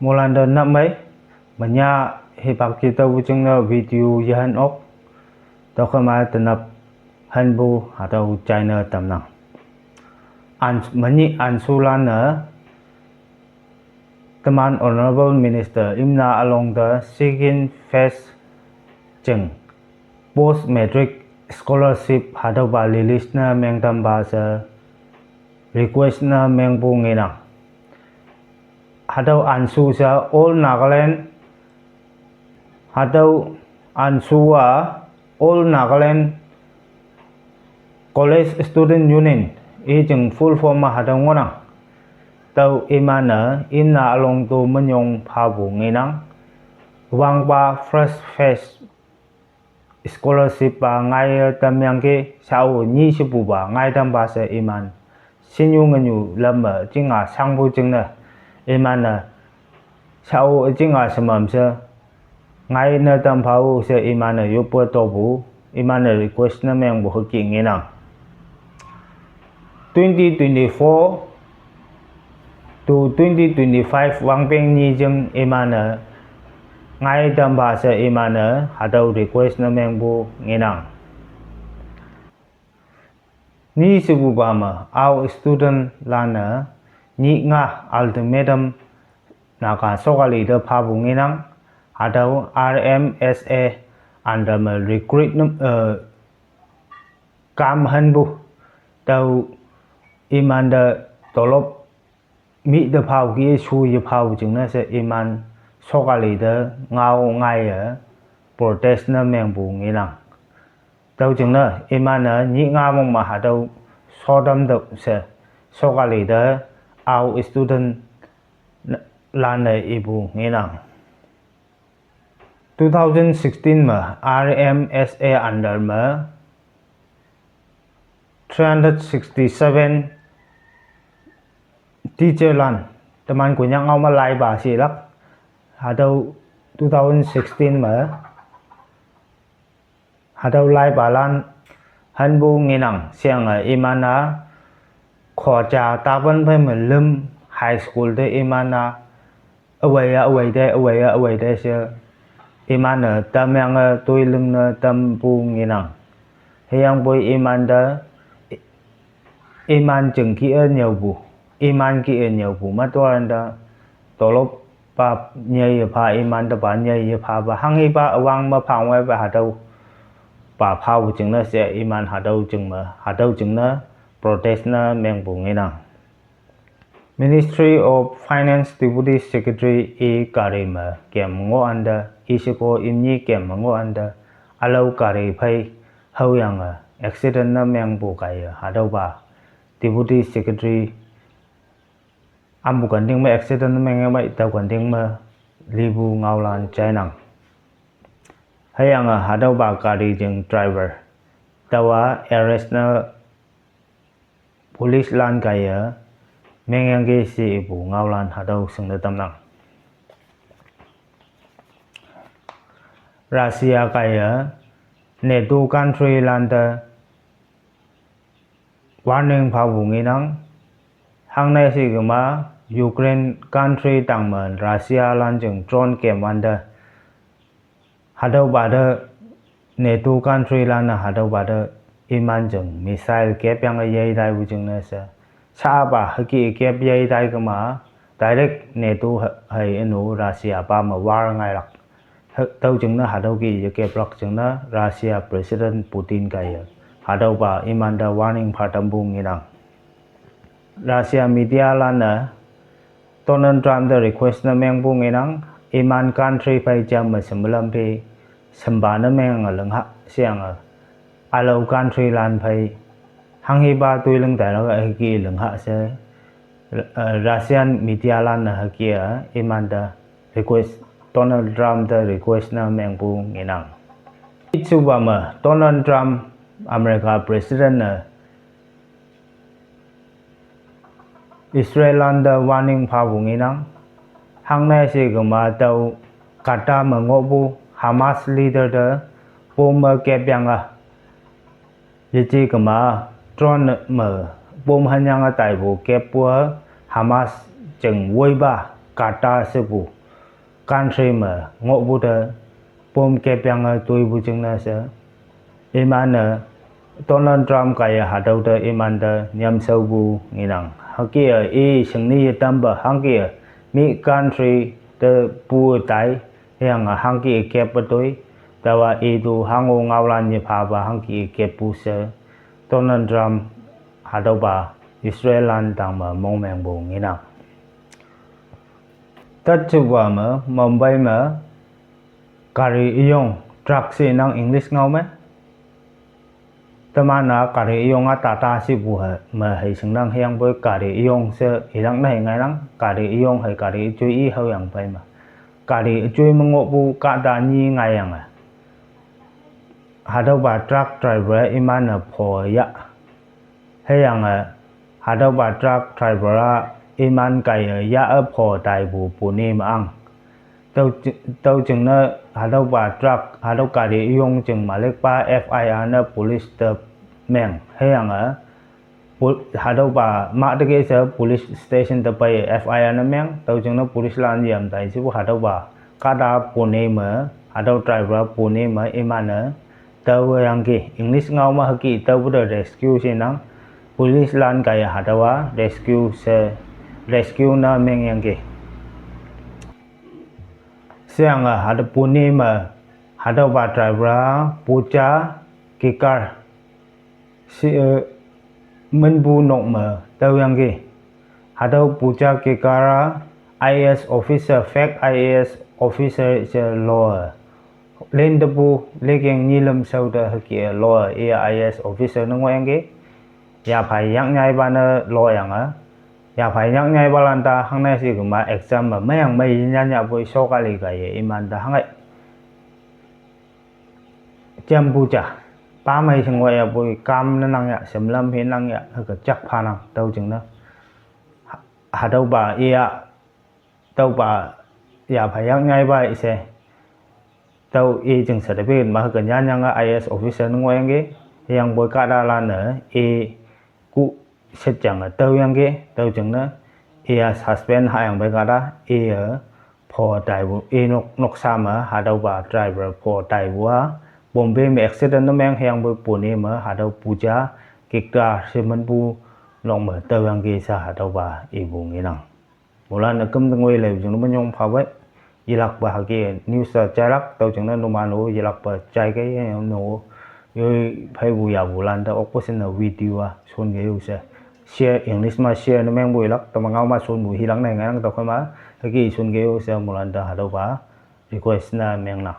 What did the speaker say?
Mulanda nak mai banyak hebat kita bucingna video yahan ok dokama tenap hanbu atau China tamnang mani ansulana teman Honorable Minister Imna along the second phase jeng post metric scholarship hadau ba release na meng tamba sa request na meng bu nginang hadau ansu sa all Nagaland hadau ansua all Nagaland College Student Union jeng full form hadau ngonang tau imana imna along tu menyong pabu nginang wang ba first phase scholarship ba ngai tamyang ke sao ni sibu ba ngai tamba sa iman sinyu nganyu lama jinga sangbu jingna imana sao jinga samam sa ngai na tam phau sa imana yopo tobu imana request na meng bu hki nginang 2024 to 2025 wang peng ni jeng imana ngai tamba sa imana hadau request na meng bu nginang ni sibu ba ma our student lana ni nga ultimatum naka sokali de phabu nginang hadau RMSA under ma recruitment kam hanbu tau imanda tolop mi de phau ki su ye phau jingna sa iman sokali de ngau ngai protest na meng bu nginang tau jingna imana ni nga mong ma hadau sodam de sa sokali de our student lana ibu nginang 2016 ma RMSA under ma 367 teacher lan teman kunya ngau ma lai ba si lak hadau 2016 ma hadau lai ba lan hanbu nginang siang imana khoja taban phai ma lum high school de imana away de se imana tamyang tuilung na tampu nginang heyang boy imanda iman jeng ki nhiều bu iman ki nhiều bu ma to anda tolop pa nyai pha iman da ba nyai pha ba hangi ba awang ma phang wa ba hadau ba phau jeng na se iman hadau jeng na protest na meng bu nginang Ministry of Finance Deputy Secretary A Karima kem ngo anda isiko imni kem ngo anda alau kari phai hau yang accident na meng bu kai hadau ba Deputy Secretary ambu kan ding ma accident na meng mai tau kan ding ma libu ngau lan chainang hayang hadau ba kari jeng driver tawa arrest na police lan kai meng ge si bu ngau lan hadau sung da tam nang Russia kaya NATO country landa warning phabu nginang hangnai si gama Ukraine country tangman Russia lan jeng drone kem wanda hadau bada NATO country lana hadau bada iman jeng missile kep yang yai dai bu jeng na sa sa ba haki kep yai dai gama direct NATO hai enu Russia pa ma war ngai lak tau jeng na hadau ki ke block jeng na Russia President Putin kaya hadau ba imanda warning phatambu nginang Russia media lana Donald Trump the request na meng bu nginang iman country pai jam ma sembalam pe sembana meng alang ha siang alau country lan pai hangi ba tuilung ta la ki lung ha se Russian media lana hakia imanda request Donald Trump the request na meng bu nginang Obama Donald Trump America President Israel landa warning phabu nginang hangnai si gama tau kata mengobu Hamas leader de bom kep yang Yeji gama drone bom hanyang tai bu kep pu Hamas jeng woi ba Qatar sebu country mà ngộ bu de pom ke pyang tôi bu chừng na se iman Donald Trump kaya hadau de iman de nyam sau bu nginang hakia sing ni tamba hangia mi country de pu tai yang hangi ke patoi tawa itu hango ngawlan ni pha ba hangi ke pu se Donald Trump hadau ba Israel lan tang ma mong meng bu nginang tất chuwa mà Mumbai mà kari iyong truck si nang English ngau me tamana kari iyong tata si bu mà hay sing nang hiang boy kari iyong se ilang na ngai nang kari iyong hay kari chui i hau yang pai mà kari chui mango bu ka da ni ngai yang hadau ba truck driver iman pho ya hay yang hadau ba truck driver iman kai ya pho tai bu pu ni ma ang tau chừng na hadau ba truck hadau kari iyong chừng malek pa FIR na police de meng hay yang hadau ba ma de ke se police station de pai FIR na meng tau chừng na police lan yam tai si bu hadau ba kada pu ni ma hadau driver pu ni ma iman tau yang ki English ngau ma haki tau bu de rescue si nang police lan kai hadau rescue se rescue na meng yang ki siang ada puni ma hadau ba driver pucha kikar si men bu nok ma tau yang ki hadau pucha kikara IAS officer fake IAS officer se law lên de bu legeng ni lam sau da haki law IAS officer nang yang ki ya phai yang nyai ba na law yang ya phải nhắc ngay bao lần ta hằng nay thì cũng mà exam mà mấy hàng mây nha nha với số cái gì cái iman ta hằng ấy chăm bu chả ba mấy thằng ngoài với cam nó năng ya sầm lâm hiến năng ya hơi cái chắc pha năng đâu chừng đó hà đâu bà ia đâu bà ya phải nhắc ngay vậy sẽ đâu i chừng sẽ biết mà hơi cái nha nha IS officer nó ngoài cái yang với cả đa lan nữa i cụ sedang tau yang ke tau chừng đó ia suspend hayang bai kada ia pho tai bu nok sama hadau ba driver pho tai bua bombe me accident no meng hayang bai puni ma hadau puja kikta semen bu long ma tau yang ke sa hadau ba ibu nginang mulan akum ngoi le jung no nyong pha bai ilak ba hagi news charak tau chừng đó no ma no ilak ba chai cái no yoi phai bu ya bulan da opposition video son ge u se share English mà share nó mang bùi lắm tao mà ngao mà xuân bùi hi lắng này ngay tao khơi má cái gì xuân kêu xem một lần ta hadau ba request na mang nào